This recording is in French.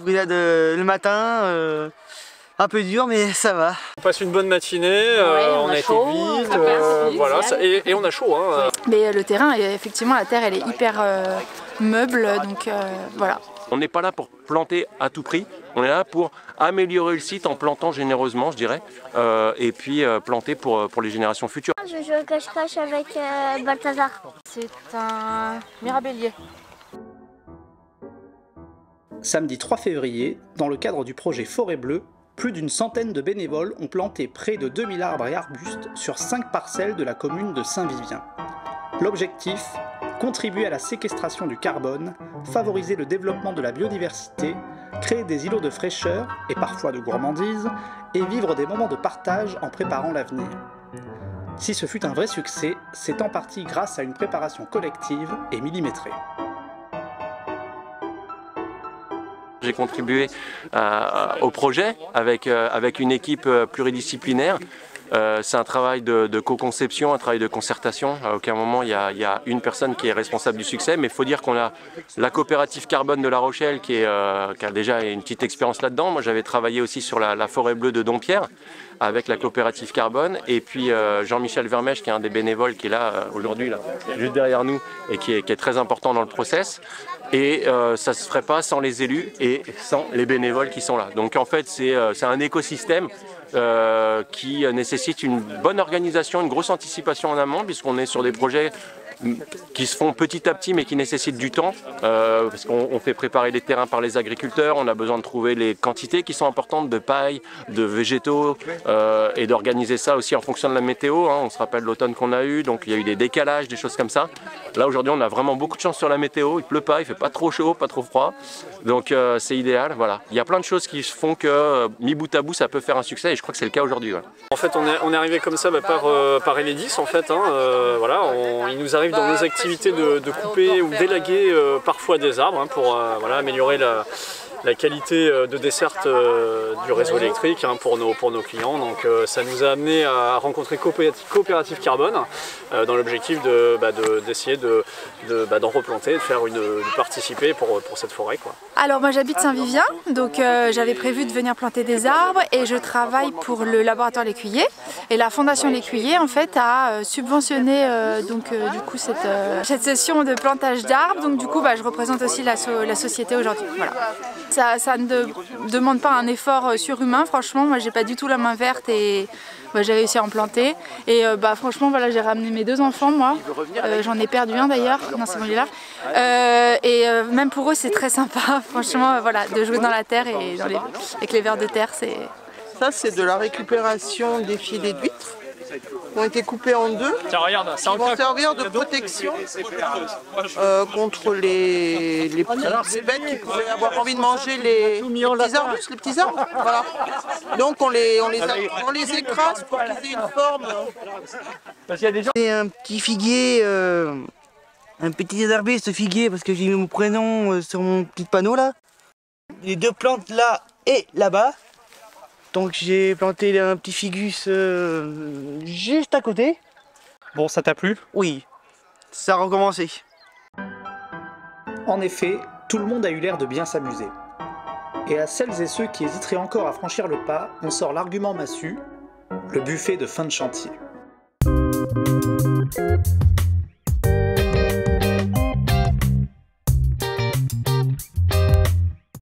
Brigade le matin, un peu dur mais ça va. On passe une bonne matinée, on a été vite, voilà, et on a chaud. Hein. Mais le terrain, effectivement la terre elle est hyper meuble, donc voilà. On n'est pas là pour planter à tout prix, on est là pour améliorer le site en plantant généreusement, je dirais, et puis planter pour les générations futures. Je joue au cache-cache avec Balthazar. C'est un mirabellier. Samedi 3 février, dans le cadre du projet Forêt Bleue, plus d'une centaine de bénévoles ont planté près de 2000 arbres et arbustes sur 5 parcelles de la commune de Saint-Vivien. L'objectif, contribuer à la séquestration du carbone, favoriser le développement de la biodiversité, créer des îlots de fraîcheur et parfois de gourmandise, et vivre des moments de partage en préparant l'avenir. Si ce fut un vrai succès, c'est en partie grâce à une préparation collective et millimétrée. J'ai contribué au projet avec une équipe pluridisciplinaire. C'est un travail de co-conception, un travail de concertation. À aucun moment il y a une personne qui est responsable du succès, mais il faut dire qu'on a la coopérative carbone de La Rochelle qui a déjà une petite expérience là-dedans. Moi j'avais travaillé aussi sur la forêt bleue de Dompierre avec la coopérative carbone, et puis Jean-Michel Vermèche qui est un des bénévoles qui est là aujourd'hui, là, juste derrière nous, et qui est très important dans le process. Et ça ne se ferait pas sans les élus et sans les bénévoles qui sont là. Donc en fait c'est un écosystème qui nécessite une bonne organisation, une grosse anticipation en amont, puisqu'on est sur des projets qui se font petit à petit mais qui nécessitent du temps, parce qu'on fait préparer les terrains par les agriculteurs, on a besoin de trouver les quantités qui sont importantes de paille, de végétaux, et d'organiser ça aussi en fonction de la météo, hein. On se rappelle l'automne qu'on a eu, donc il y a eu des décalages, des choses comme ça. Là aujourd'hui on a vraiment beaucoup de chance sur la météo, il pleut pas, il fait pas trop chaud, pas trop froid, donc c'est idéal, voilà. Il y a plein de choses qui font que mis bout à bout ça peut faire un succès, et je crois que c'est le cas aujourd'hui. Ouais. En fait on est arrivé comme ça par Enedis en fait, hein, voilà, il nous arrive dans nos activités de couper ou d'élaguer parfois des arbres, hein, pour voilà, améliorer la qualité de desserte du réseau électrique, hein, pour nos clients. Donc ça nous a amené à rencontrer Coopérative Carbone dans l'objectif d'essayer d'en replanter, de participer pour cette forêt, quoi. Alors moi j'habite Saint-Vivien, donc j'avais prévu de venir planter des arbres, et je travaille pour le laboratoire L'Écuyer, et la Fondation L'Écuyer en fait a subventionné du coup cette session de plantage d'arbres. Donc du coup je représente aussi la société aujourd'hui. Voilà. Ça ne demande pas un effort surhumain, franchement. Moi j'ai pas du tout la main verte, et j'ai réussi à en planter. Et franchement voilà, j'ai ramené mes 2 enfants, moi. J'en ai perdu un d'ailleurs, non c'est bon, il est là. Même pour eux c'est très sympa, franchement, voilà, de jouer dans la terre et avec les vers de terre. Ça c'est de la récupération des filets d'huîtres qui ont été coupés en 2. Tiens, regarde, ça vont servir de protection contre les bêtes qui pourraient avoir envie de manger les petits arbustes, les petits arbres. Voilà. Donc on les écrase pour qu'ils aient une forme. C'est un petit figuier, un petit arbuste figuier, parce que j'ai mis mon prénom sur mon petit panneau là. Les 2 plantes là et là-bas. Donc j'ai planté un petit figus juste à côté. Bon, ça t'a plu? Oui, ça a recommencé. En effet, tout le monde a eu l'air de bien s'amuser. Et à celles et ceux qui hésiteraient encore à franchir le pas, on sort l'argument massu, le buffet de fin de chantier.